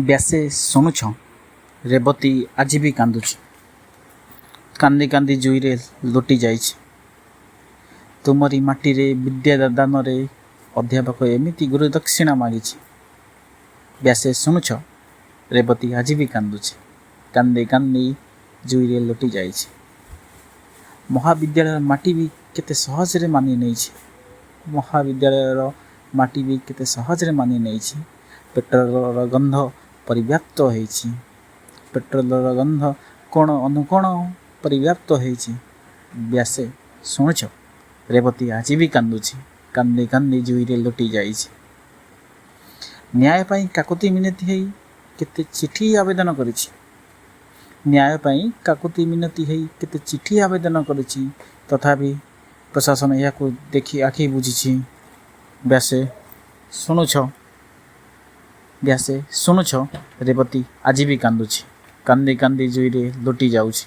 ବ୍ୟାସେ ଶୁଣୁଛ, ରେବତୀ ଆଜି ବି କାନ୍ଦୁଛି। କାନ୍ଦି କାନ୍ଦି ଜୁଇରେ ଲୋଟି ଯାଇଛି। ତୁମରି ମାଟିରେ ବିଦ୍ୟାଦାନରେ ଅଧ୍ୟାପକ ଏମିତି ଗୁରୁଦକ୍ଷିଣା ମାଗିଛି। ବ୍ୟାସେ ଶୁଣୁଛ, ରେବତୀ ଆଜି ବି କାନ୍ଦୁଛି। କାନ୍ଦି କାନ୍ଦି ଜୁଇରେ ଲୋଟି ଯାଇଛି। ମହାବିଦ୍ୟାଳୟର ମାଟି ବି କେତେ ସହଜରେ ମାନି ନେଇଛି। ମହାବିଦ୍ୟାଳୟର ମାଟି ବି କେତେ ସହଜରେ ମାନି ନେଇଛି। ପେଟ୍ରୋଲର ଗନ୍ଧ ପରିବ୍ୟାପ୍ତ ହୋଇଛି। ପେଟ୍ରୋଲର ଗନ୍ଧ କୋଣ ଅନୁକୋଣ ପରିବ୍ୟାପ୍ତ ହୋଇଛି। ବ୍ୟାସେ ଶୁଣୁଛ, ରେବତୀ ଆଜି ବି କାନ୍ଦୁଛି। କାନ୍ଦି କାନ୍ଦି ଜୁଇରେ ଲୋଟି ଯାଇଛି। ନ୍ୟାୟ ପାଇଁ କାକୁତି ମିନତି ହେଇ କେତେ ଚିଠି ଆବେଦନ କରିଛି। ନ୍ୟାୟ ପାଇଁ କାକୁତି ମିନତି ହେଇ କେତେ ଚିଠି ଆବେଦନ କରିଛି। ତଥାପି ପ୍ରଶାସନ ଏହାକୁ ଦେଖି ଆଖି ବୁଜିଛି। ବ୍ୟାସେ ଶୁଣୁଛ, ବ୍ୟାସେ ଶୁଣୁଛ, ରେବତୀ ଆଜି ବି କାନ୍ଦୁଛି। କାନ୍ଦି କାନ୍ଦି ଜୁଇରେ ଲୋଟି ଯାଉଛି।